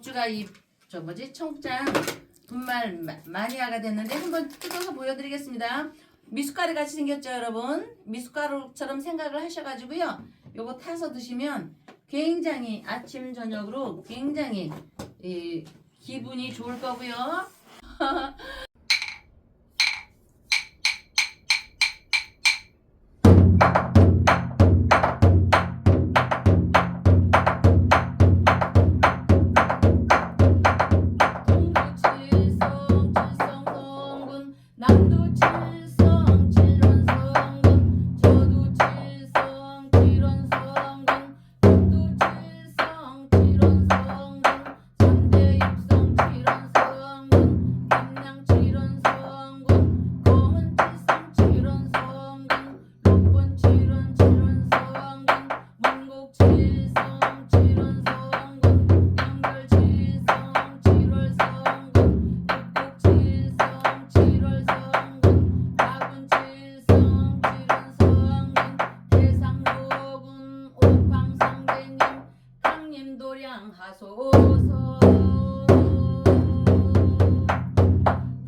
법주가 청장 분말 마니아가 됐는데 한번 뜯어서 보여드리겠습니다. 미숫가루 같이 생겼죠, 여러분? 미숫가루처럼 생각을 하셔가지고요. 요거 타서 드시면 굉장히 아침 저녁으로 굉장히 기분이 좋을 거고요. 남도 칠성 칠원성군 저도 칠성 칠원성군 북도 칠성 칠원성군 삼대 육성 칠원성군 남양 칠원성군 검은 칠성 칠원성군 록번 칠원 칠원성군 문곡 칠성 칠원성군 영결 칠성 칠월성군 북곡 칠성 칠월 다군 칠성 칠원성군 대상로군 옥황상제님 강림도량 하소서.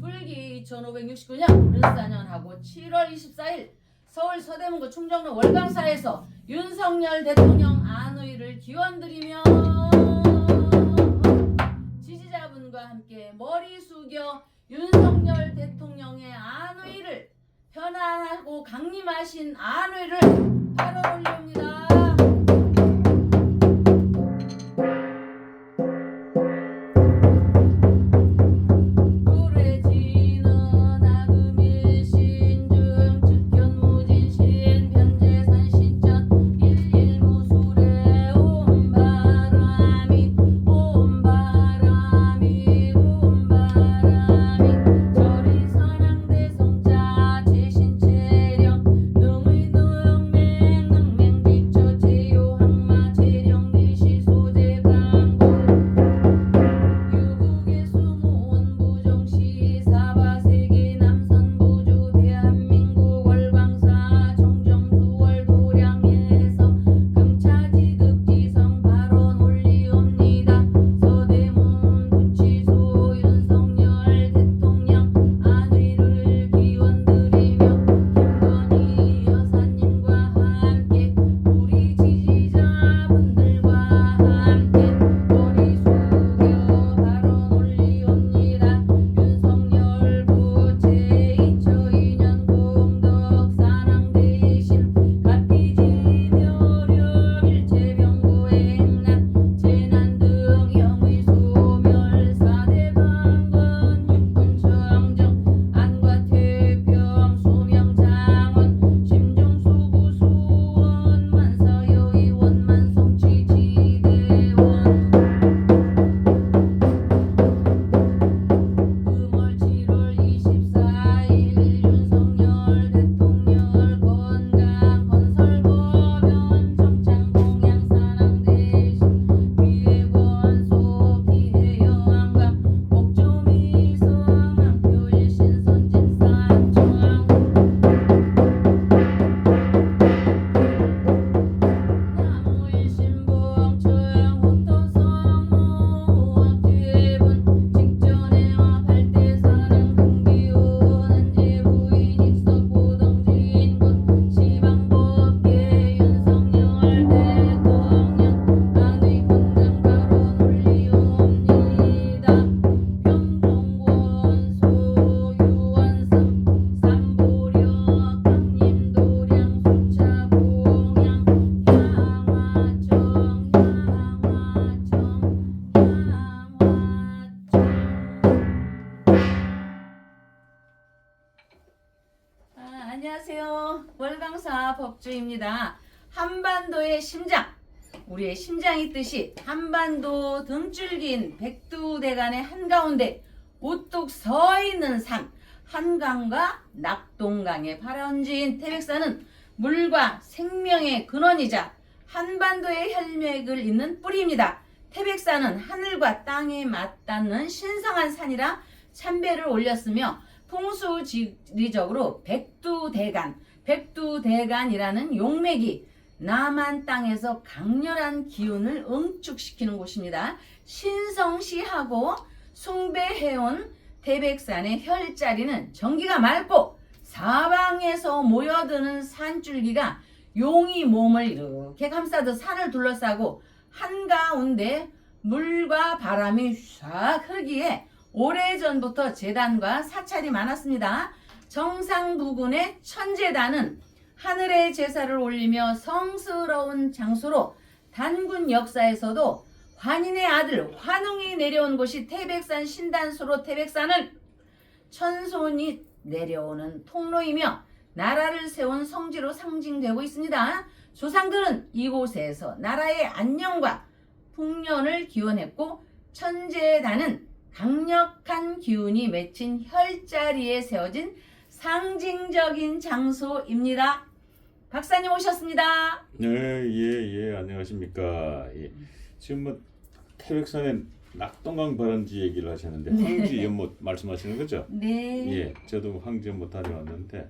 불기 2569년 른사년하고 7월 24일 서울 서대문구 충정로 월강사에서 윤석열 대통령 안의를 기원드리며 지지자분과 함께 머리 숙여 윤석열 대통령의 안의를 편안하고 강림하신 안의를 바로 올립니다. 노래지는 나금일신중 측견무진신 변제산신전 일일무술에 온바람이 저리 선왕대성자 제신체령 능의 능맹 능맹지처 제요항마 제령리시 소재강고 유국의 수무원 부정시 사바세계 남선부주 대한민국 월광사 청정수월 도량에서 금차지극지성 발언 올리옵니다. 서대문 구치소 윤석열 대통령 안의를 기원드리며 김건희 여사님과 함께 우리 지지자분들과 함께 머리 숙여 발언 올리옵니다. 윤석열 부채 2002년 공덕사랑 대신 갓비지 묘력 일체병고행난 재난 등 영의 소멸 4대 강건 육군청정 안과 태평 수명장원 심정수구 수원 만사여의원 만성지지대원 금월 7월 24일 윤석열 대통령 건강 건설법연 정창 공양 사랑 대신 비회권소 기해여왕강 목조미성 안표일신 선진산청 나무일신봉청 호토성모학제분 직전에와 발대사랑 등기원 안제부인 익석보동진군 시방법계 윤석열 대통령 안의 건강 발언 올리옵니다. 평정권 소유원성 삼보령 강림도량 수차공양 향화청 안녕하세요. 월강사 법주입니다. 한반도의 심장, 우리의 심장이 뜻이 한반도 등줄기인 백두대간의 한가운데 우뚝 서 있는 산 한강과 낙동강의 발원지인 태백산은 물과 생명의 근원이자 한반도의 혈맥을 잇는 뿌리입니다. 태백산은 하늘과 땅에 맞닿는 신성한 산이라 참배를 올렸으며 풍수지리적으로 백두대간이라는 용맥이 남한 땅에서 강렬한 기운을 응축시키는 곳입니다. 신성시하고 숭배해온 태백산의 혈자리는 전기가 맑고 사방에서 모여드는 산줄기가 용이 몸을 이렇게 감싸듯 산을 둘러싸고 한가운데 물과 바람이 싹 흐르기에 오래전부터 제단과 사찰이 많았습니다. 정상 부근의 천제단은 하늘에 제사를 올리며 성스러운 장소로 단군 역사에서도 관인의 아들 환웅이 내려온 곳이 태백산 신단수로 태백산은 천손이 내려오는 통로이며 나라를 세운 성지로 상징되고 있습니다. 조상들은 이곳에서 나라의 안녕과 풍년을 기원했고 천제단은 강력한 기운이 맺힌 혈자리에 세워진 상징적인 장소입니다. 박사님 오셨습니다. 네, 예, 안녕하십니까. 예. 지금 뭐 태백산의 낙동강 발원지 얘기를 하셨는데 황지 연못 말씀하시는 거죠? 네. 예, 저도 황지 연못 다녀왔는데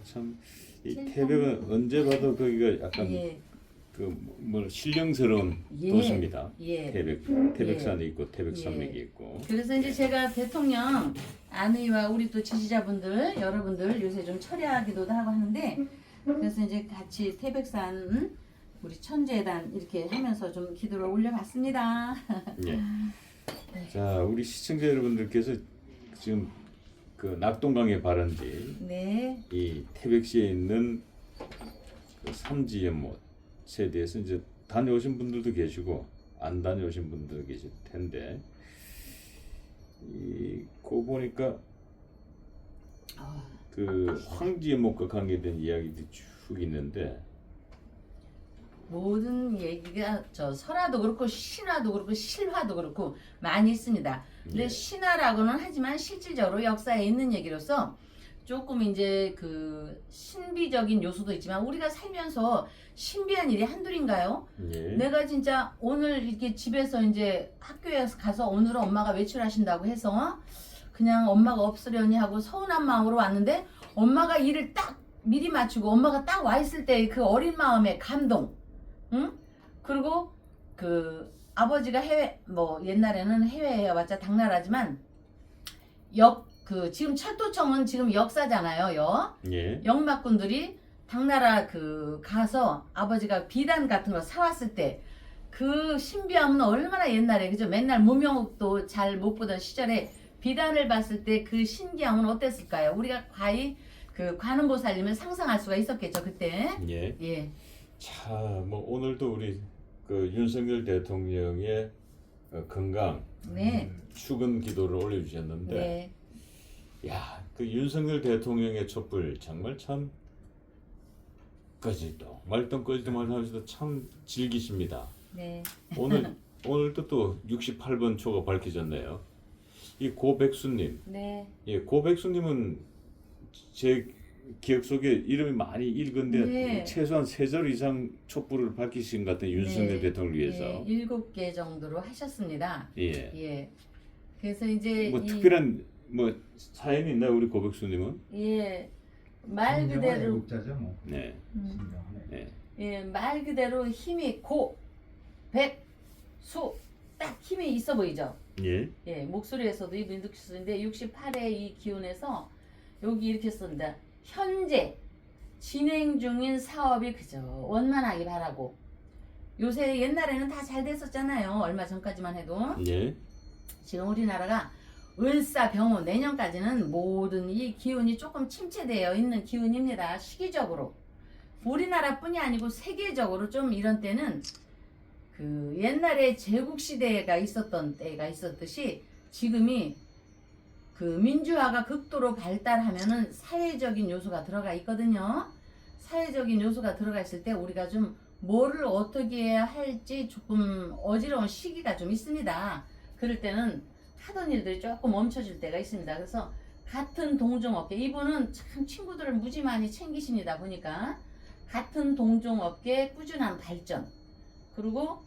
참 이 태백은 언제 봐도 거기가 약간 예. 그 뭐 신령스러운 예. 도시입니다. 예. 태백산이 있고 태백산맥이 예. 있고. 그래서 이제 제가 대통령 안의와 우리 또 지지자분들 여러분들 요새 좀 철야기도도 하고 하는데 그래서 이제 같이 태백산 우리 천재단 이렇게 하면서 좀 기도를 올려봤습니다. 예. 자, 우리 시청자 여러분들께서 지금 그 낙동강의 발원지 네. 이 태백시에 있는 그 삼지 연못에 대해서 이제 다녀오신 분들도 계시고 안 다녀오신 분들도 계실 텐데 그 보니까 그 황지 연못과 관계된 이야기들이 쭉 있는데 모든 얘기가 저 설화도 그렇고 신화도 그렇고 실화도 그렇고 많이 있습니다. 근데 예. 신화라고는 하지만 실질적으로 역사에 있는 얘기로서 조금 이제 그 신비적인 요소도 있지만 우리가 살면서 신비한 일이 한둘인가요? 예. 내가 진짜 오늘 이렇게 집에서 이제 학교에 가서 오늘은 엄마가 외출하신다고 해서 그냥 엄마가 없으려니 하고 서운한 마음으로 왔는데 엄마가 일을 딱 미리 마치고 엄마가 딱 와 있을 때 그 어린 마음의 감동, 응? 그리고 그 아버지가 해외 뭐 옛날에는 해외에 왔자 당나라지만 그 지금 철도청은 지금 역사잖아요. 예. 역마꾼들이 당나라 그 가서 아버지가 비단 같은 거 사왔을 때 그 신비함은 얼마나 옛날에 그죠? 맨날 문명도 잘 못 보던 시절에 비단을 봤을 때 그 신기함은 어땠을까요? 우리가 과히 그 관음보살님을 상상할 수가 있었겠죠 그때. 예. 예. 자, 뭐 오늘도 우리 그 윤석열 대통령의 건강 네. 축은 기도를 올려주셨는데, 네. 야, 그 윤석열 대통령의 촛불 정말 참 꺼지도 말똥 꺼지도 말하면서도 참 즐기십니다. 네. 오늘도 또 68번 초가 밝혀졌네요. 이 고백수님, 네. 예, 고백수님은 제 기억 속에 이름이 많이 읽은데 네. 최소한 3절 이상 촛불을 밝히신 것 같은 윤석열 네. 대통령을 위해서. 예, 7개 정도로 하셨습니다. 예. 예. 그래서 이제 뭐 특별한 뭐 사연이 있나요, 우리 고백수님은? 예. 말 그대로 목자죠 뭐. 네. 신명하네. 네. 예, 말 그대로 힘이 고, 백, 수, 딱 힘이 있어 보이죠? 예. 예, 목소리에서도 이 민득수인데 68의 이 기운에서 여기 이렇게 쓴다. 현재 진행 중인 사업이 그저 원만하기 바라고. 요새 옛날에는 다 잘 됐었잖아요. 얼마 전까지만 해도. 예. 지금 우리나라가 을사병호 내년까지는 모든 이 기운이 조금 침체되어 있는 기운입니다. 시기적으로. 우리나라뿐이 아니고 세계적으로 좀 이런 때는 그 옛날에 제국시대가 있었던 때가 있었듯이 지금이 그 민주화가 극도로 발달하면은 사회적인 요소가 들어가 있거든요. 사회적인 요소가 들어가 있을 때 우리가 좀 뭐를 어떻게 해야 할지 조금 어지러운 시기가 좀 있습니다. 그럴 때는 하던 일들이 조금 멈춰질 때가 있습니다. 그래서 같은 동종업계, 이분은 참 친구들을 무지 많이 챙기십니다. 보니까 같은 동종업계 꾸준한 발전, 그리고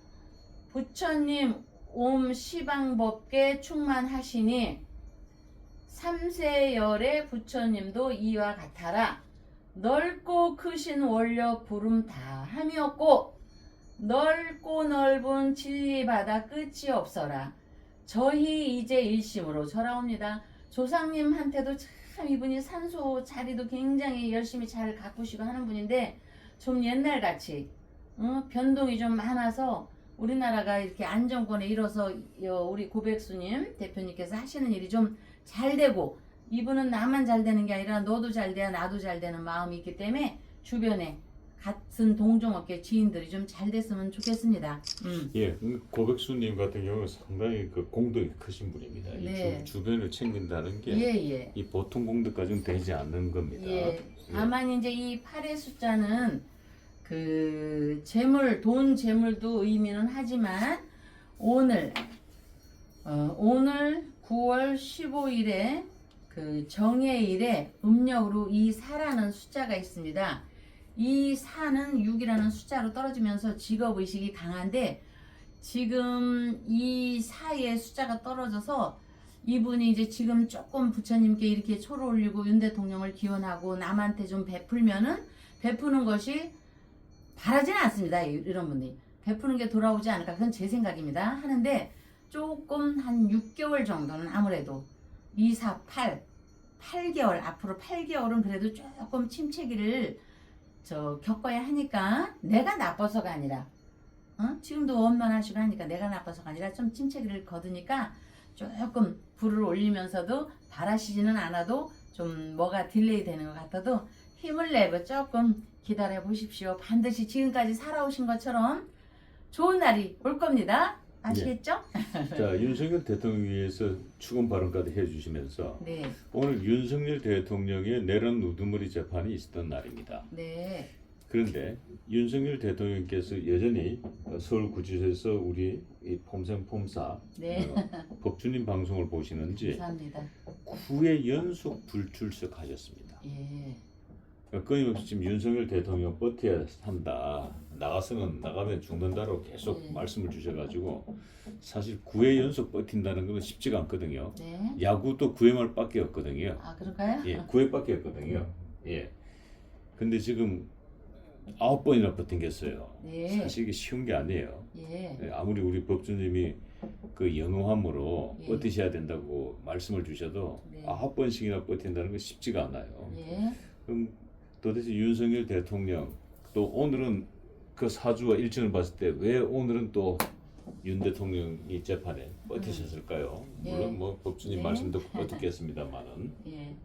부처님 옴시방법계 충만하시니 삼세열의 부처님도 이와 같아라. 넓고 크신 원력 부름 다 함이었고 넓고 넓은 진리바다 끝이 없어라. 저희 이제 일심으로 절하옵니다. 조상님한테도 참 이분이 산소 자리도 굉장히 열심히 잘 가꾸시고 하는 분인데 좀 옛날같이 변동이 좀 많아서 우리나라가 이렇게 안정권에 이뤄서 우리 고백수님 대표님께서 하시는 일이 좀 잘 되고, 이분은 나만 잘 되는 게 아니라 너도 잘 돼야 나도 잘 되는 마음이 있기 때문에 주변에 같은 동종업계 지인들이 좀 잘 됐으면 좋겠습니다. 예, 고백수님 같은 경우는 상당히 그 공덕이 크신 분입니다. 네. 이 주변을 챙긴다는 게 예. 이 보통 공덕까지는 되지 않는 겁니다. 예. 다만 이제 이 8의 숫자는 그 재물, 돈 재물도 의미는 하지만 오늘 9월 15일에 그 정해일에 음력으로 이 4라는 숫자가 있습니다. 이 4는 6이라는 숫자로 떨어지면서 직업의식이 강한데, 지금 이 4의 숫자가 떨어져서 이분이 이제 지금 조금 부처님께 이렇게 초를 올리고 윤 대통령을 기원하고 남한테 좀 베풀면은 베푸는 것이 바라지는 않습니다. 이런 분들이 베푸는 게 돌아오지 않을까, 그건 제 생각입니다. 하는데 조금 한 6개월 정도는 아무래도 2, 4, 8개월 앞으로 8개월은 그래도 조금 침체기를 겪어야 하니까, 내가 나빠서가 아니라 지금도 원만하시고 하니까 내가 나빠서가 아니라 좀 침체기를 거두니까 조금 불을 올리면서도 바라시지는 않아도 좀 뭐가 딜레이 되는 것 같아도 힘을 내고 조금 기다려 보십시오. 반드시 지금까지 살아오신 것처럼 좋은 날이 올 겁니다. 아시겠죠? 자, 윤석열 대통령에 의해서 추궁 발언까지 해주시면서 네. 오늘 윤석열 대통령의 내란 우두머리 재판이 있었던 날입니다. 네. 그런데 윤석열 대통령께서 여전히 서울구치소에서 우리 이 폼생폼사 네. 법주님 방송을 보시는지 감사합니다. 9회 연속 불출석하셨습니다. 예. 끊임없이 지금 윤석열 대통령 버텨야 한다, 나가면 죽는다로 계속 네. 말씀을 주셔가지고 사실 9회 연속 버틴다는 건 쉽지가 않거든요. 네. 야구도 9회 말밖에 없거든요. 아, 그럴까요? 예, 9회밖에 없거든요. 예. 근데 지금 9번이나 버틴겠어요. 네. 사실 이게 쉬운 게 아니에요. 예. 예, 아무리 우리 법주님이 그 영험함으로 예. 버티셔야 된다고 말씀을 주셔도 네. 9번씩이나 버틴다는 건 쉽지가 않아요. 예. 그럼 도대체 윤석열 대통령, 또 오늘은 그 사주와 일정을 봤을 때 왜 오늘은 또 윤 대통령이 재판에 버티셨을까요? 예. 물론 뭐 법주님 네. 말씀 듣고 듣겠습니다만은. 예.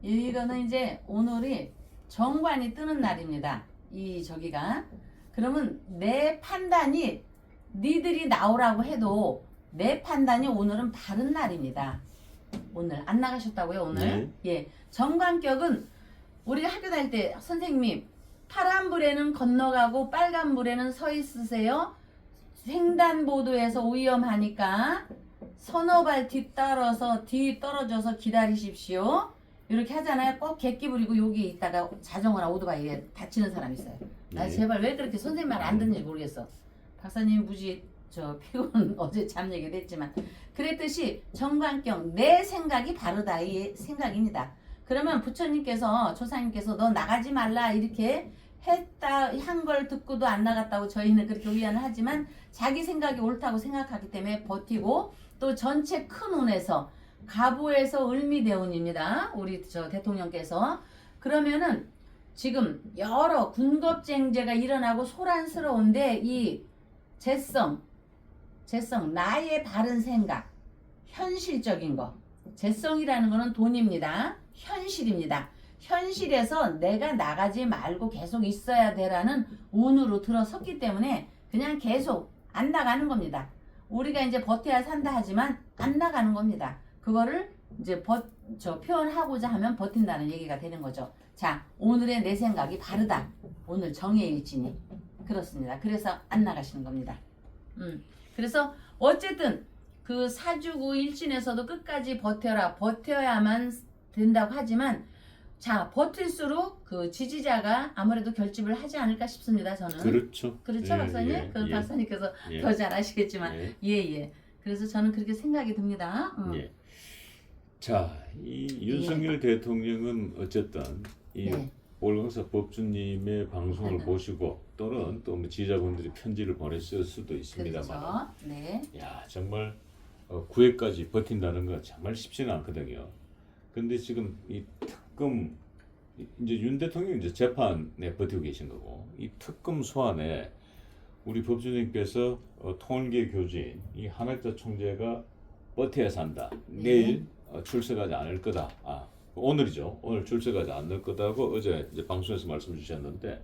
이거는 이제 오늘이 정관이 뜨는 날입니다. 저기가. 그러면 내 판단이 니들이 나오라고 해도 내 판단이 오늘은 바른 날입니다. 오늘 안 나가셨다고요, 오늘? 네. 예. 정관격은 우리가 학교 다닐 때 선생님 파란불에는 건너가고 빨간불에는 서 있으세요. 횡단보도에서 위험하니까 서너 발 뒤따라서 떨어져서 기다리십시오. 이렇게 하잖아요. 꼭 객기 부리고 여기 있다가 자전거나 오토바이에 다치는 사람 있어요. 나 네. 제발 왜 그렇게 선생님 말 안 듣는지 모르겠어. 박사님 무지 피곤 어제 잠 얘기도 했지만, 그랬듯이 정관경 내 생각이 바르다 이 생각입니다. 그러면 부처님께서 조상님께서 너 나가지 말라 이렇게 했다 한 걸 듣고도 안 나갔다고 저희는 그렇게 위안을 하지만, 자기 생각이 옳다고 생각하기 때문에 버티고, 또 전체 큰 운에서 가보에서 을미대운입니다. 우리 대통령께서. 그러면은 지금 여러 군겁쟁제가 일어나고 소란스러운데 이 재성 나의 바른 생각, 현실적인 거. 재성이라는 거는 돈입니다. 현실입니다. 현실에서 내가 나가지 말고 계속 있어야 되라는 운으로 들어섰기 때문에 그냥 계속 안 나가는 겁니다. 우리가 이제 버텨야 산다 하지만 안 나가는 겁니다. 그거를 이제 표현하고자 하면 버틴다는 얘기가 되는 거죠. 자, 오늘의 내 생각이 바르다. 오늘 정해일지니 그렇습니다. 그래서 안 나가시는 겁니다. 그래서 어쨌든 그 사주구 일진에서도 끝까지 버텨야만 된다고 하지만, 자, 버틸수록 그 지지자가 아무래도 결집을 하지 않을까 싶습니다. 저는. 그렇죠. 그렇죠, 박사님? 박사님께서 더 잘 아시겠지만, 예. 그래서 저는 그렇게 생각이 듭니다. 예. 자, 이 윤석열 대통령은 어쨌든 이 네. 올강사 법주님의 방송을 보시고 또는 또 뭐 지휘자분들이 편지를 보냈을 수도 있습니다만, 그렇죠. 네. 야 정말 9회까지 버틴다는 건 정말 쉽지는 않거든요. 근데 지금 이 특검 이제 윤 대통령 이제 재판에 버티고 계신 거고, 이 특검 소환에 우리 법조인께서 통일계 교주인 이 한학자 총재가 버텨야 산다. 네. 내일 출석하지 않을 거다. 오늘이죠. 오늘 출석하지 않을 거다고 어제 이제 방송에서 말씀 주셨는데,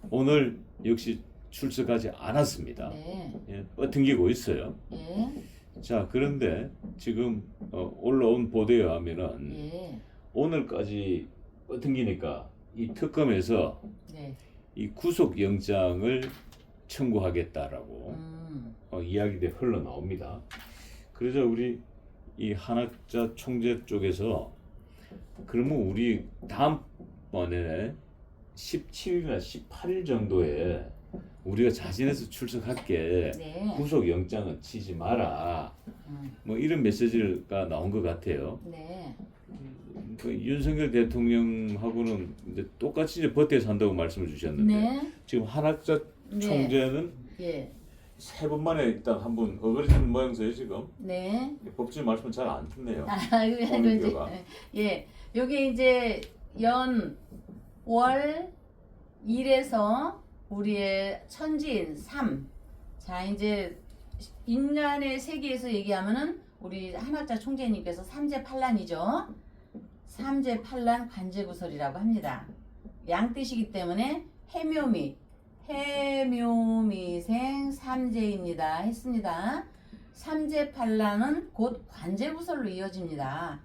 오늘 역시 출석하지 않았습니다. 네. 예, 버팅기고 있어요. 예. 자, 그런데 지금 올라온 보도에 의하면은 예. 오늘까지 버팅기니까 이 특검에서 네. 이 구속영장을 청구하겠다라고 이야기들이 흘러나옵니다. 그래서 우리 이 한학자 총재 쪽에서 그러면 우리 다음번에 17일이나 18일 정도에 우리가 자진해서 출석할게. 네. 구속영장은 치지 마라. 뭐 이런 메시지가 나온 것 같아요. 네. 그 윤석열 대통령하고는 이제 똑같이 이제 버텨서 한다고 말씀을 주셨는데, 네. 지금 한학자 네. 총재는 예. 3번 만에 일단 한번 어그러지는 모양새요 지금. 네. 법조인 말씀은 잘 안 듣네요. 그리고 이제 예. 여기 이제 월 1에서 우리의 천지인 3. 자, 이제 인간의 세계에서 얘기하면은 우리 한학자 총재님께서 삼재팔란이죠. 삼재팔란 관제구설이라고 합니다. 양뜻이기 때문에 해묘미생 삼재입니다 했습니다. 삼재팔란은 곧 관제구설로 이어집니다.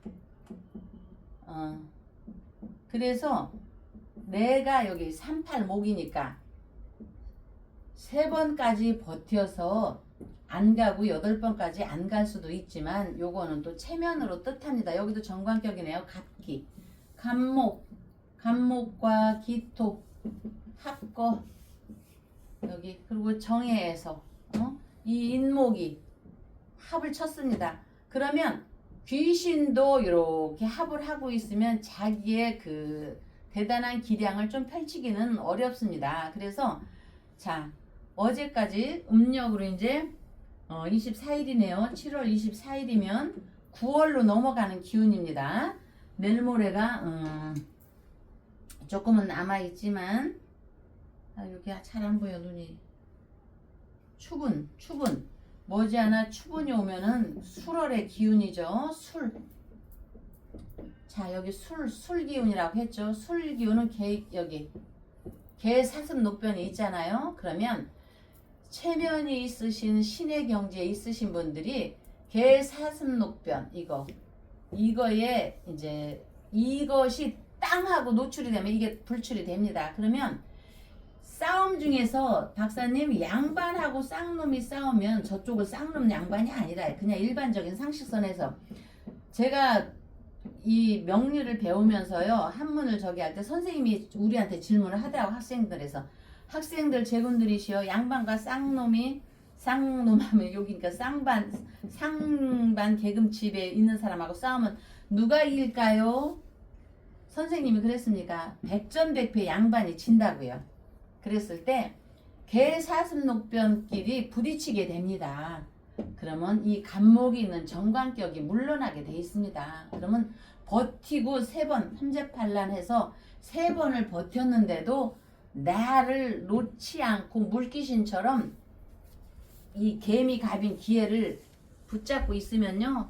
그래서 내가 여기 38목이니까 3번까지 버텨서 안 가고 8번까지 안 갈 수도 있지만, 요거는 또 체면으로 뜻합니다. 여기도 정관격이네요. 갑기, 갑목과 기토, 합거, 여기 그리고 정해에서 이 인목이 합을 쳤습니다. 그러면 귀신도 이렇게 합을 하고 있으면 자기의 그 대단한 기량을 좀 펼치기는 어렵습니다. 그래서 자, 어제까지 음력으로 이제 24일이네요. 7월 24일이면 9월로 넘어가는 기운입니다. 내일 모레가 조금은 남아있지만, 여기 잘 안 보여 눈이. 추분 머지않아 추분이 오면은 술월의 기운이죠. 자, 여기 술 기운이라고 했죠. 술 기운은 여기 개 사슴 녹변이 있잖아요. 그러면 체면이 있으신 신의 경지에 있으신 분들이 개 사슴 녹변 이거에 이제 이것이 땅하고 노출이 되면 이게 불출이 됩니다. 그러면 싸움 중에서 박사님 양반하고 쌍놈이 싸우면 저쪽은 쌍놈 양반이 아니라 그냥 일반적인 상식선에서, 제가 이 명리를 배우면서요, 한문을 저기 할 때 선생님이 우리한테 질문을 하더라고. 학생들 제군들이시여, 양반과 쌍놈하면 여기니까 상반 계금집에 있는 사람하고 싸우면 누가 이길까요? 선생님이 그랬습니까? 백전백패 양반이 진다고요. 그랬을 때 개사슴녹변끼리 부딪히게 됩니다. 그러면 이 간목이 있는 정관격이 물러나게 돼 있습니다. 그러면 버티고 3번 삼재팔란해서 3번을 버텼는데도 나를 놓지 않고 물귀신처럼 이 개미 갑인 기회를 붙잡고 있으면요,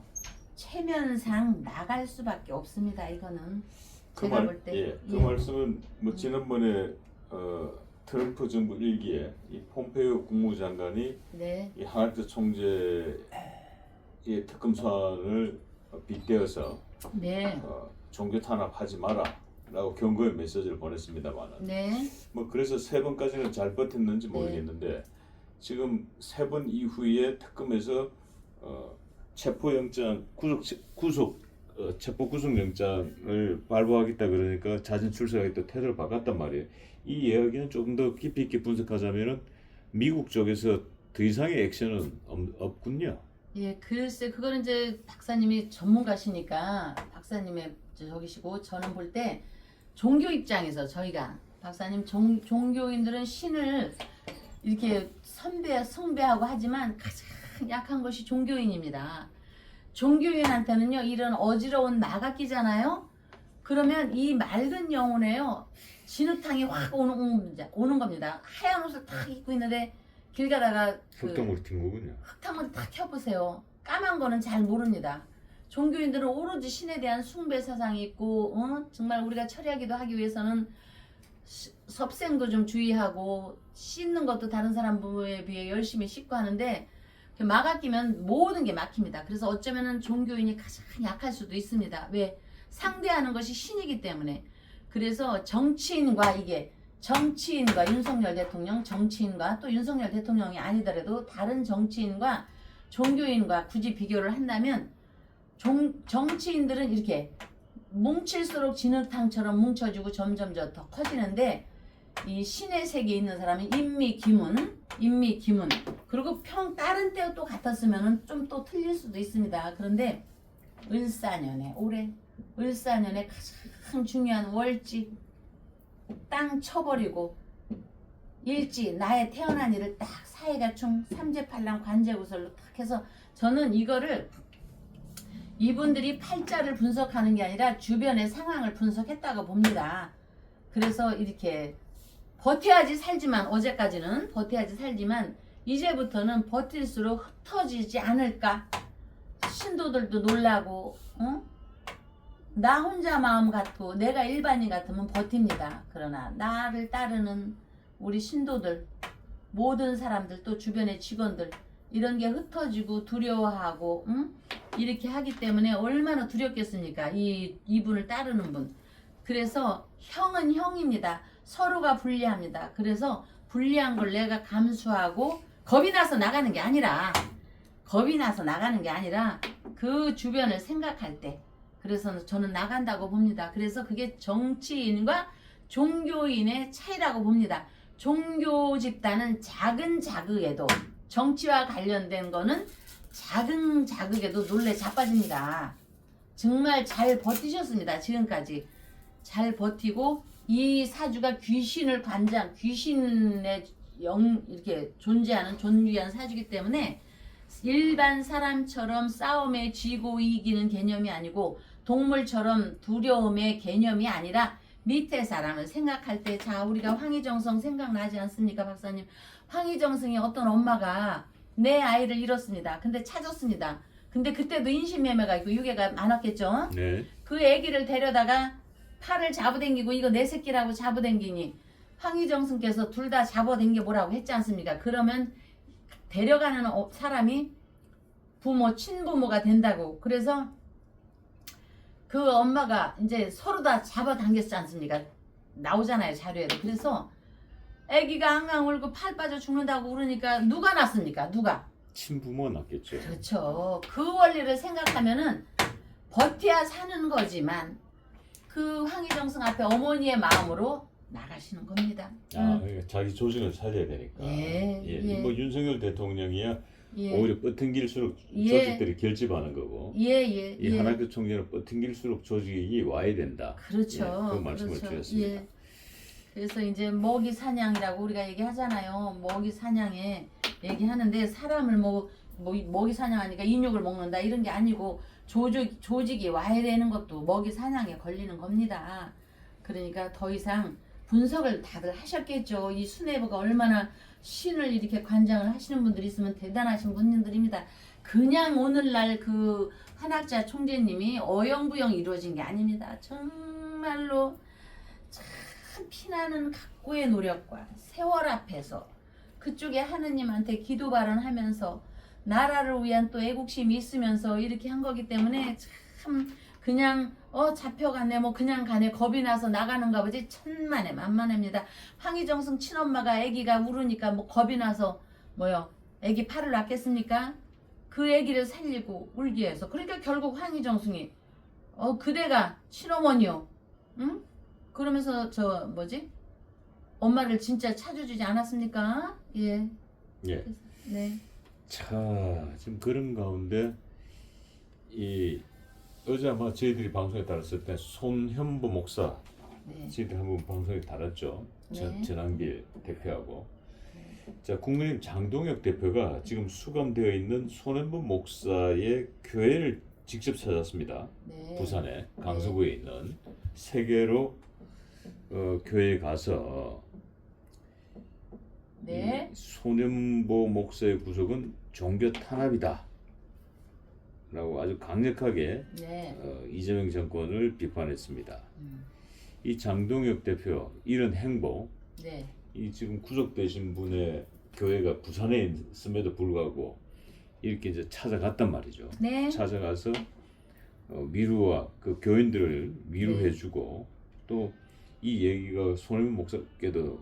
체면상 나갈 수밖에 없습니다. 이거는 제가 볼 때. 그 말씀은 뭐 지난번에 트럼프 정부 1기에 이 폼페이오 국무장관이 네. 이 한학자 총재의 특검 소환을 빗대어서 네. 종교 탄압하지 마라라고 경고의 메시지를 보냈습니다만은, 네. 뭐 그래서 3번까지는 잘 버텼는지 모르겠는데, 지금 3번 이후에 특검에서 체포영장 체포 구속영장을 발부하겠다 그러니까 자진 출석하겠다 태도를 바꿨단 말이에요. 이 이야기는 조금 더 깊이 있게 분석하자면은 미국 쪽에서 더 이상의 액션은 없군요. 예, 글쎄 그거는 이제 박사님이 전문가시니까 박사님의 저기시고, 저는 볼 때 종교 입장에서 저희가 박사님, 종교인들은 신을 이렇게 숭배하고 하지만 가장 약한 것이 종교인입니다. 종교인한테는요, 이런 어지러운 나가 끼잖아요. 그러면 이 맑은 영혼에요, 진흙탕이 확 오는 겁니다. 하얀 옷을 탁 입고 있는데 길 가다가 흙탕물이 튄 거군요. 흙탕물을 탁 켜보세요. 까만 거는 잘 모릅니다. 종교인들은 오로지 신에 대한 숭배 사상이 있고, 정말 우리가 처리하기도 하기 위해서는 섭생도 좀 주의하고 씻는 것도 다른 사람에 비해 열심히 씻고 하는데, 막아 끼면 모든 게 막힙니다. 그래서 어쩌면은 종교인이 가장 약할 수도 있습니다. 왜? 상대하는 것이 신이기 때문에. 그래서 정치인과 윤석열 대통령, 정치인과 또 윤석열 대통령이 아니더라도 다른 정치인과 종교인과 굳이 비교를 한다면, 정치인들은 이렇게 뭉칠수록 진흙탕처럼 뭉쳐지고 점점 더 커지는데, 이 신의 세계에 있는 사람은 인미기문. 그리고 다른 때 또 같았으면은 좀 또 틀릴 수도 있습니다. 그런데 올해 을사년에 가장 중요한 월지, 땅 쳐버리고 일지, 나의 태어난 일을 딱 사해가충 삼재팔랑 관제구설로 딱 해서, 저는 이거를 이분들이 팔자를 분석하는 게 아니라 주변의 상황을 분석했다고 봅니다. 그래서 이렇게 버텨야지 살지만, 어제까지는 버텨야지 살지만 이제부터는 버틸수록 흩어지지 않을까. 신도들도 놀라고, 나 혼자 마음 같고 내가 일반인 같으면 버팁니다. 그러나 나를 따르는 우리 신도들, 모든 사람들, 또 주변의 직원들, 이런 게 흩어지고 두려워하고 이렇게 하기 때문에 얼마나 두렵겠습니까? 이분을 따르는 분. 그래서 형은 형입니다. 서로가 불리합니다. 그래서 불리한 걸 내가 감수하고 겁이 나서 나가는 게 아니라 그 주변을 생각할 때, 그래서 저는 나간다고 봅니다. 그래서 그게 정치인과 종교인의 차이라고 봅니다. 종교 집단은 작은 자극에도, 정치와 관련된 거는 작은 자극에도 놀래 자빠집니다. 정말 잘 버티셨습니다. 지금까지 잘 버티고, 이 사주가 귀신의 이렇게 존재하는 존귀한 사주이기 때문에 일반 사람처럼 싸움에 지고 이기는 개념이 아니고, 동물처럼 두려움의 개념이 아니라 밑에 사람을 생각할 때, 자, 우리가 황희정성 생각나지 않습니까, 박사님? 황희정성이 어떤 엄마가 내 아이를 잃었습니다. 근데 찾았습니다. 근데 그때도 인신매매가 있고 유괴가 많았겠죠? 네. 그 아기를 데려다가 팔을 잡아당기고 이거 내 새끼라고 잡아당기니 황희정성께서 둘 다 잡아당겨 보라고 했지 않습니까? 그러면 데려가는 사람이 친부모가 된다고. 그래서 그 엄마가 이제 서로 다 잡아당겼지 않습니까? 나오잖아요, 자료에도. 그래서 아기가 앙앙 울고 팔 빠져 죽는다고 그러니까 누가 낳습니까? 누가? 친부모가 낫겠죠. 그렇죠. 그 원리를 생각하면은 버텨야 사는 거지만, 그 황희정성 앞에 어머니의 마음으로 나가시는 겁니다. 그러니까 자기 조직을 살려야 되니까. 예. 뭐 윤석열 대통령이야 예. 오히려 뻗팅길수록 예. 조직들이 결집하는 거고, 예. 이 하나교 총재는 뻗팅길수록 조직이 와야 된다. 그렇죠. 그 말씀을 드렸습니다. 예. 그래서 이제 먹이 사냥이라고 우리가 얘기하잖아요. 먹이 사냥에 얘기하는데, 사람을 먹이 사냥하니까 인육을 먹는다 이런 게 아니고, 조직이 와야 되는 것도 먹이 사냥에 걸리는 겁니다. 그러니까 더 이상 분석을 다들 하셨겠죠. 이 수뇌부가 얼마나 신을 이렇게 관장을 하시는 분들이 있으면 대단하신 분들입니다. 그냥 오늘날 그 한학자 총재님이 어영부영 이루어진 게 아닙니다. 정말로 참 피나는 각고의 노력과 세월 앞에서 그쪽에 하느님한테 기도 발언하면서 나라를 위한 또 애국심이 있으면서 이렇게 한 거기 때문에, 참 그냥 잡혀가네 그냥 가네 겁이 나서 나가는가 보지, 천만에 만만합니다. 황희정성 친엄마가 아기가 울으니까 겁이 나서 아기 팔을 놨겠습니까? 그 아기를 살리고 울기 위해서. 그러니까 결국 황희정성이 그대가 친어머니요, 응? 그러면서 엄마를 진짜 찾아주지 않았습니까? 예. 네. 자, 지금 그런 가운데 어제 아마 저희들이 방송에 따랐을 때 손현보 목사 네. 저희들 한번 방송에 달았죠. 네. 전한길 대표하고. 자, 국민의힘 장동혁 대표가 지금 수감되어 있는 손현보 목사의 교회를 직접 찾았습니다. 네. 부산에 강서구에 있는 세계로 교회에 가서 네. 이 손현보 목사의 구속은 종교 탄압이다 라고 아주 강력하게 네. 이재명 정권을 비판했습니다. 음. 이 장동혁 대표 이런 행보, 네. 이 지금 구속되신 분의 교회가 부산에 있음에도 불구하고 이렇게 이제 찾아갔단 말이죠. 네. 찾아가서 미루와 그 교인들을 미루해주고 네. 또 이 얘기가 손해보 목사께도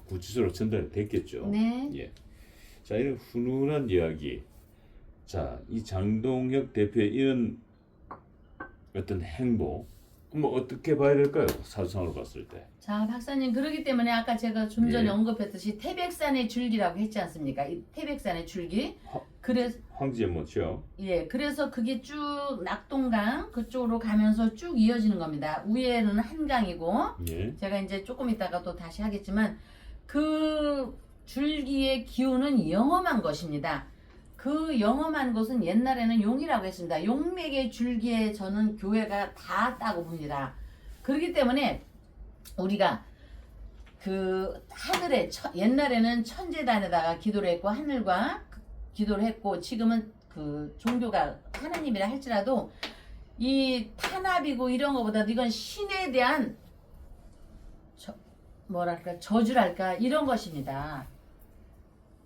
구치소로 전달이 됐겠죠. 네. 예. 자, 이런 훈훈한 이야기. 자, 이 장동혁 대표의 이런 어떤 행보, 뭐 어떻게 봐야 될까요? 사주상으로 봤을 때. 자, 박사님, 그러기 때문에 아까 제가 좀 전에 예. 언급했듯이 태백산의 줄기라고 했지 않습니까? 이 태백산의 줄기. 그래서 황지의 뭐죠? 예, 그래서 그게 쭉 낙동강 그쪽으로 가면서 쭉 이어지는 겁니다. 위에는 한강이고 예. 제가 이제 조금 있다가 또 다시 하겠지만 그 줄기의 기운은 영험한 것입니다. 그 영험한 것은 옛날에는 용이라고 했습니다. 용맥의 줄기에 저는 교회가 닿았다고 봅니다. 그렇기 때문에 우리가 그 하늘에 옛날에는 천재단에다가 기도를 했고 하늘과 기도를 했고 지금은 그 종교가 하나님이라 할지라도 이 탄압이고 이런 것보다도 이건 신에 대한 뭐랄까 저주랄까 이런 것입니다.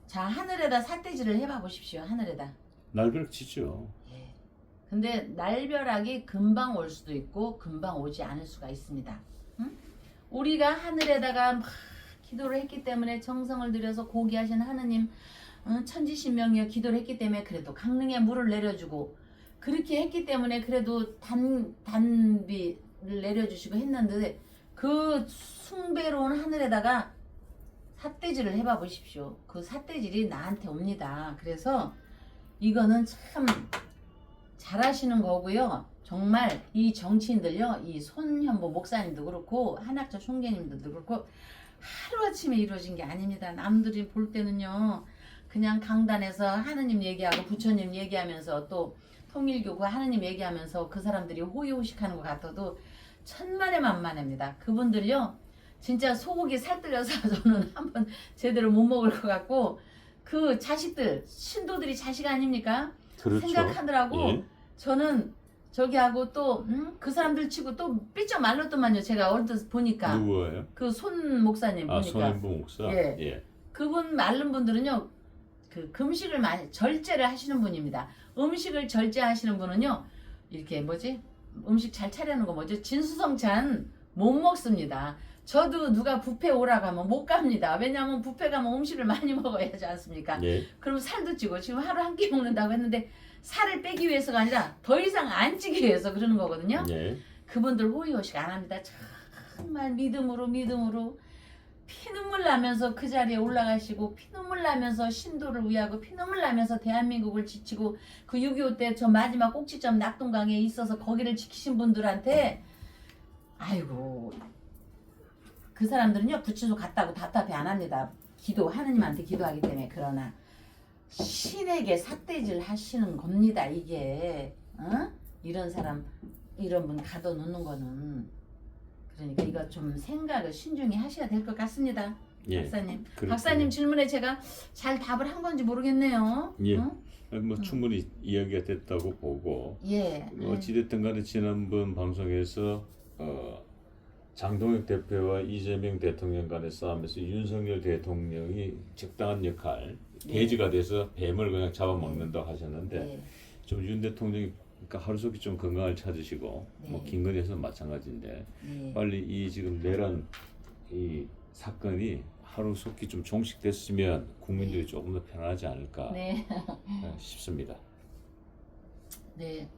자, 하늘에다 삿대질을 해봐 보십시오. 하늘에다. 날벼락 치죠. 예. 근데 날벼락이 금방 올 수도 있고 금방 오지 않을 수가 있습니다. 응? 우리가 하늘에다가 막 기도를 했기 때문에 정성을 들여서 고귀하신 하느님 천지신명이여 기도를 했기 때문에 그래도 강릉에 물을 내려주고 그렇게 했기 때문에 그래도 단비를 내려주시고 했는데 그 숭배로운 하늘에다가 삿대질을 해봐 보십시오. 그 삿대질이 나한테 옵니다. 그래서 이거는 참 잘하시는 거고요. 정말 이 정치인들요, 이 손현보 목사님도 그렇고 한학조 총재님들도 그렇고 하루아침에 이루어진 게 아닙니다. 남들이 볼 때는요 그냥 강단에서 하느님 얘기하고 부처님 얘기하면서 또 통일교구 하느님 얘기하면서 그 사람들이 호의호식하는 것 같아도 천만에 만만합니다. 그분들요 진짜 소고기 살뜰려서 저는 한번 제대로 못 먹을 것 같고 그 자식들 신도들이 자식 아닙니까? 그렇죠. 생각하느라고 예. 저는 저기 하고 또 그 사람들 치고 또 삐쩍 말랐더만요. 제가 언뜻 보니까 누구예요? 그 손 목사님 아, 보니까 손현보 목사. 예. 예. 그분 마른 분들은요 그 금식을 많이 절제를 하시는 분입니다. 음식을 절제하시는 분은요 이렇게 뭐지 음식 잘 차려는 거 뭐죠 진수성찬 못 먹습니다. 저도 누가 뷔페 오라고 하면 못 갑니다. 왜냐하면 뷔페 가면 음식을 많이 먹어야 하지 않습니까? 예. 그럼 살도 찌고 지금 하루 한 끼 먹는다고 했는데 살을 빼기 위해서가 아니라 더 이상 안 찌기 위해서 그러는 거거든요. 예. 그분들 호의호식 안 합니다. 정말 믿음으로 피눈물 나면서 그 자리에 올라가시고 피눈물 나면서 신도를 위하고 피눈물 나면서 대한민국을 지키고 그 6.25 때 저 마지막 꼭지점 낙동강에 있어서 거기를 지키신 분들한테 아이고 그 사람들은요 구치소 갔다고 답답해 안 합니다. 하느님한테 기도하기 때문에. 그러나 신에게 삿대질 하시는 겁니다. 이게 이런 사람 이런 분 가둬놓는 거는 그러니까 이거 좀 생각을 신중히 하셔야 될 것 같습니다. 예. 박사님. 그렇군요. 박사님 질문에 제가 잘 답을 한 건지 모르겠네요. 예. 응? 뭐 충분히 이야기가 됐다고 보고 예. 어찌됐든 간에 지난번 방송에서 장동혁 대표와 이재명 대통령 간의 싸움에서 윤석열 대통령이 적당한 역할 돼지가 돼서 뱀을 그냥 잡아먹는다고 하셨는데 예. 좀 윤 대통령이 그러니까 하루속히 좀 건강을 찾으시고 네. 뭐 김건희에서는 마찬가지인데 예. 빨리 이 지금 내란 이 사건이 하루속히 좀 종식됐으면 국민들이 조금 더 편하지 않을까 네. 싶습니다. 네.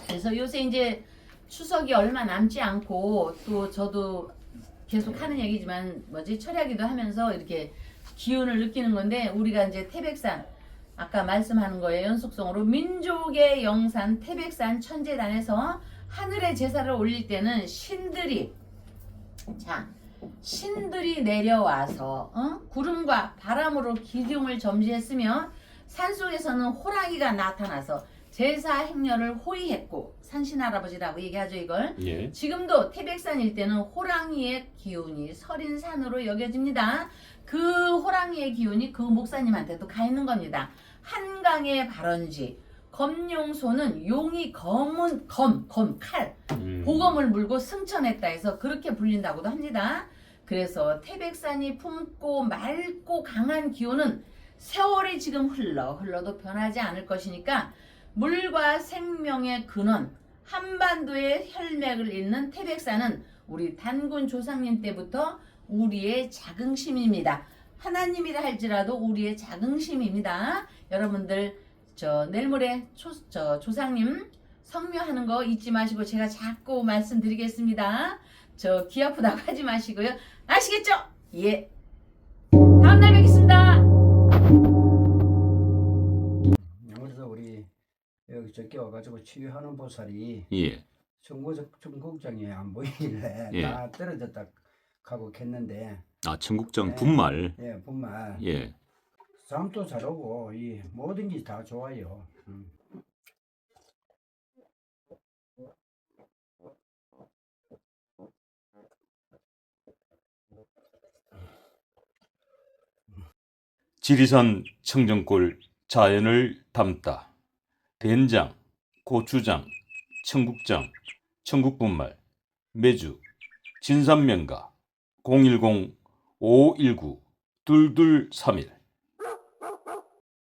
그래서 요새 이제 추석이 얼마 남지 않고 또 저도 계속 하는 얘기지만 철야기도 하면서 이렇게 기운을 느끼는 건데 우리가 이제 태백산 아까 말씀하는 거에 연속성으로 민족의 영산 태백산 천재단에서 하늘에 제사를 올릴 때는 신들이 내려와서 구름과 바람으로 기둥을 점지했으며 산속에서는 호랑이가 나타나서 제사 행렬을 호위했고, 산신할아버지라고 얘기하죠 이걸. 예. 지금도 태백산 일대는 호랑이의 기운이 서린 산으로 여겨집니다. 그 호랑이의 기운이 그 목사님한테도 가 있는 겁니다. 한강의 발원지, 검용소는 용이 칼, 보검을 물고 승천했다 해서 그렇게 불린다고도 합니다. 그래서 태백산이 품고 맑고 강한 기운은 세월이 지금 흘러도 변하지 않을 것이니까, 물과 생명의 근원, 한반도의 혈맥을 잇는 태백산은 우리 단군 조상님 때부터 우리의 자긍심입니다. 하나님이라 할지라도 우리의 자긍심입니다. 여러분들 내일 모레 조상님 성묘하는 거 잊지 마시고, 제가 자꾸 말씀드리겠습니다. 귀 아프다고 하지 마시고요. 아시겠죠? 예. 다음 날 뵙겠습니다. 그래서 우리 여기 저기 와가지고 치유하는 보살이 예. 청국장에 안 보이길래 예. 다 떨어졌다 가고 했는데, 청국장 네. 분말. 예, 분말 예. 잠도 잘 오고 이 모든 게 다 좋아요. 지리산 청정골 자연을 담다. 된장, 고추장, 청국장, 청국분말, 매주, 진산명가, 010-519-2231